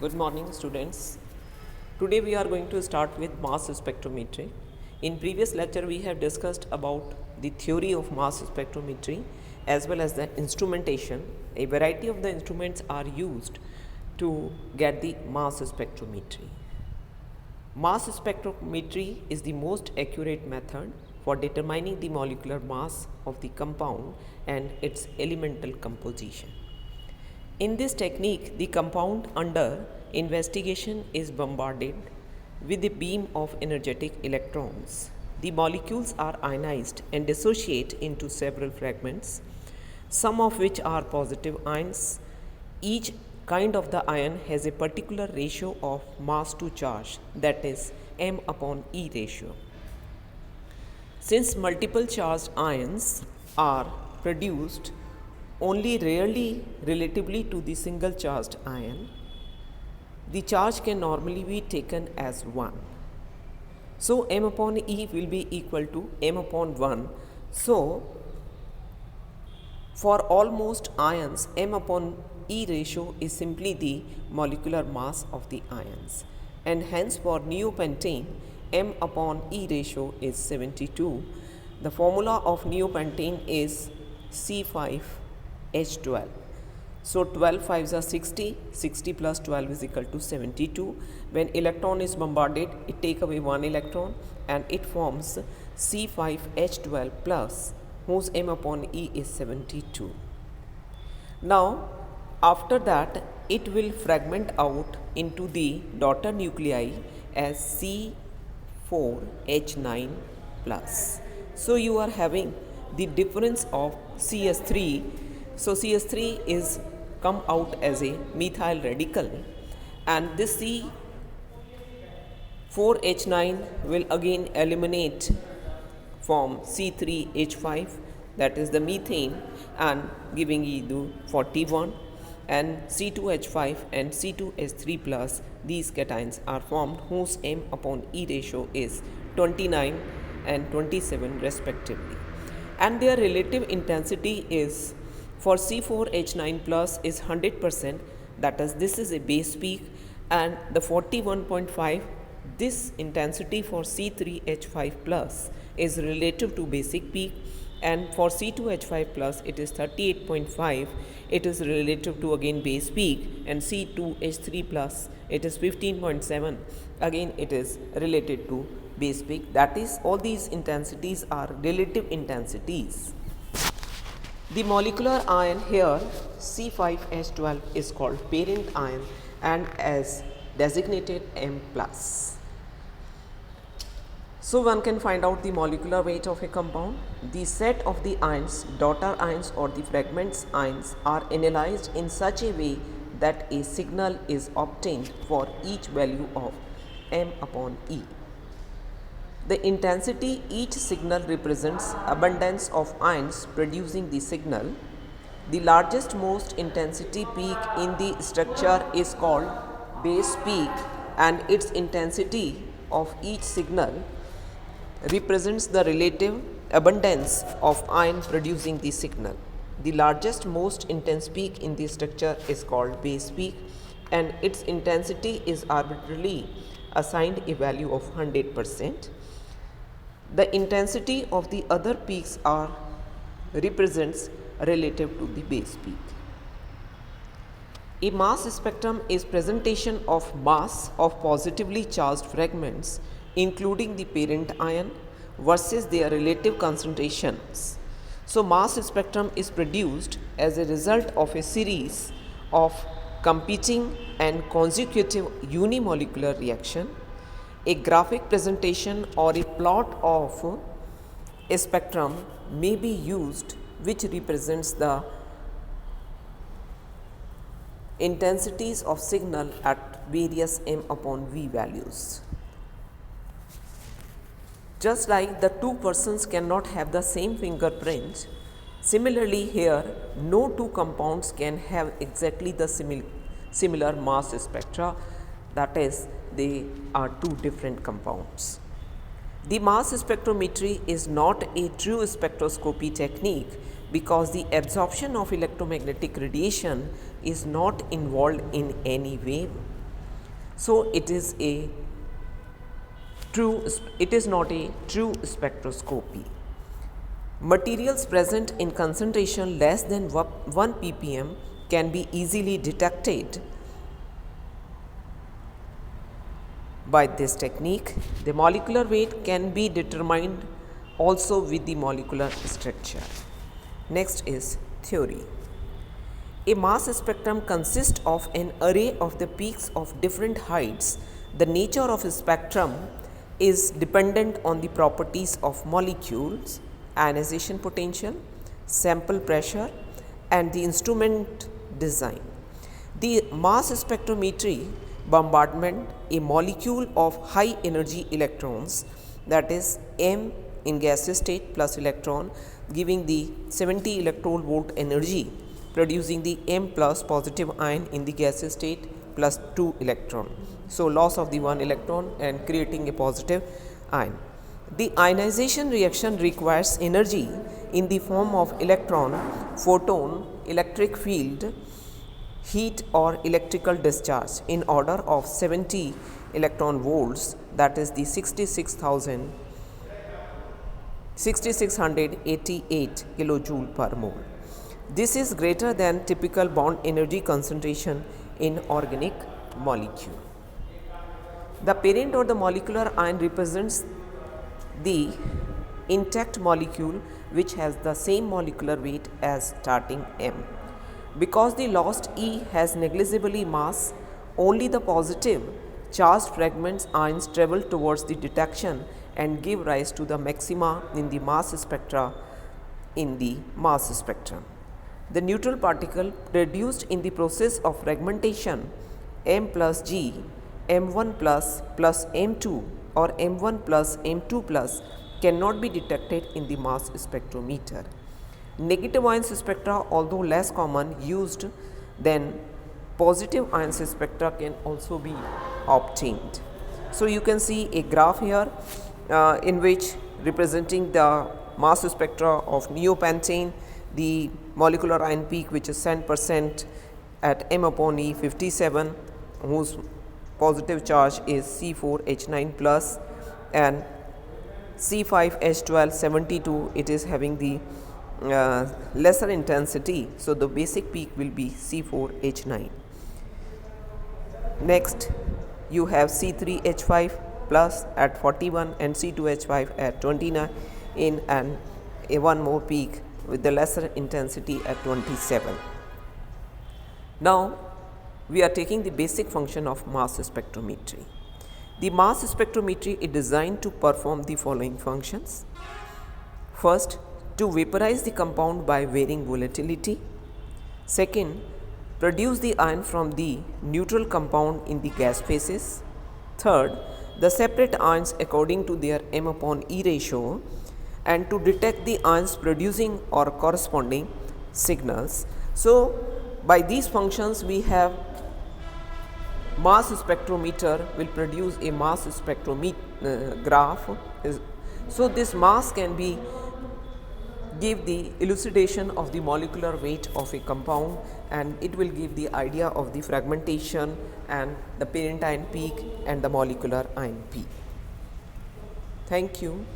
Good morning, students. Today we are going to start with mass spectrometry. In previous lecture we have discussed about the theory of mass spectrometry as well as the instrumentation. A variety of the instruments are used to get the mass spectrometry. Mass spectrometry is the most accurate method for determining the molecular mass of the compound and its elemental composition. In this technique, the compound under investigation is bombarded with a beam of energetic electrons. The molecules are ionized and dissociate into several fragments, some of which are positive ions. Each kind of the ion has a particular ratio of mass to charge, that is m upon E ratio. Since multiple charged ions are produced only rarely relatively to the single charged ion, the charge can normally be taken as 1. So m upon E will be equal to m upon 1. So for almost ions, m upon E ratio is simply the molecular mass of the ions, and hence for neopentane m upon E ratio is 72. The formula of neopentane is C5H12. So 12 5s are 60, 60 plus 12 is equal to 72. When electron is bombarded, it take away one electron and it forms C5H12 plus, whose m upon E is 72. Now after that it will fragment out into the daughter nuclei as C4H9 plus. So you are having the difference of CS3. So CS3 is come out as a methyl radical, and this C4H9 will again eliminate from C3H5, that is the methane, and giving you 41, and C2H5 and C2H3 plus, these cations are formed whose m upon E ratio is 29 and 27 respectively, and their relative intensity is for C4H9 plus is 100%, that is this is a base peak, and the 41.5, this intensity for C3H5 plus is relative to basic peak, and for C2H5 plus it is 38.5, it is relative to again base peak, and C2H3 plus it is 15.7, again it is related to base peak. That is, all these intensities are relative intensities. The molecular ion here C5H12 is called parent ion and as designated M plus. So one can find out the molecular weight of a compound. The set of the ions, daughter ions or the fragments ions, are analyzed in such a way that a signal is obtained for each value of m upon E. The intensity each signal represents abundance of ions producing the signal. The largest most intensity peak in the structure is called base peak, and its intensity of each signal represents the relative abundance of ion producing the signal. The largest most intense peak in the structure is called base peak, and its intensity is arbitrarily assigned a value of 100%. The intensity of the other peaks are represents relative to the base peak. A mass spectrum is presentation of mass of positively charged fragments, including the parent ion, versus their relative concentrations. So mass spectrum is produced as a result of a series of competing and consecutive unimolecular reaction. A graphic presentation or a plot of a spectrum may be used which represents the intensities of signal at various m upon V values. Just like the two persons cannot have the same fingerprint, similarly here no two compounds can have exactly the similar mass spectra, that is, they are two different compounds. The mass spectrometry is not a true spectroscopy technique because the absorption of electromagnetic radiation is not involved in any way. So it is not a true spectroscopy. Materials present in concentration less than 1 ppm can be easily detected by this technique. The molecular weight can be determined also with the molecular structure. Next is theory. A mass spectrum consists of an array of the peaks of different heights. The nature of a spectrum is dependent on the properties of molecules, ionization potential, sample pressure, and the instrument design. The mass spectrometry bombardment a molecule of high energy electrons, that is M in gaseous state plus electron, giving the 70 electron volt energy, producing the M plus positive ion in the gaseous state plus 2 electron. So loss of the 1 electron and creating a positive ion. The ionization reaction requires energy in the form of electron, photon, electric field, heat or electrical discharge in order of 70 electron volts, that is the 6688 kilojoule per mole. This is greater than typical bond energy concentration in organic molecule. The parent or the molecular ion represents the intact molecule which has the same molecular weight as starting M. Because the lost E has negligibly mass, only the positive charged fragments ions travel towards the detection and give rise to the maxima in the mass spectra in the mass spectrum. The neutral particle produced in the process of fragmentation M plus G, M1 plus M2 or M1 plus M2 plus cannot be detected in the mass spectrometer. Negative ion spectra, although less common used than positive ion spectra, can also be obtained. So you can see a graph here in which representing the mass spectra of neopentane, the molecular ion peak which is 10% at M upon E 57, whose positive charge is C4H9 plus, and C5H12 72, it is having the lesser intensity, so the basic peak will be C4H9. Next you have C3H5 plus at 41 and C2H5 at 29 in and a one more peak with the lesser intensity at 27. Now we are taking the basic function of mass spectrometry. The mass spectrometry is designed to perform the following functions. First, to vaporize the compound by varying volatility. Second, produce the ion from the neutral compound in the gas phases. Third, the separate ions according to their M upon E ratio, and to detect the ions producing or corresponding signals. So by these functions we have mass spectrometer will produce a mass spectrometer graph. So this mass can be give the elucidation of the molecular weight of a compound, and it will give the idea of the fragmentation and the parent ion peak and the molecular ion peak. Thank you.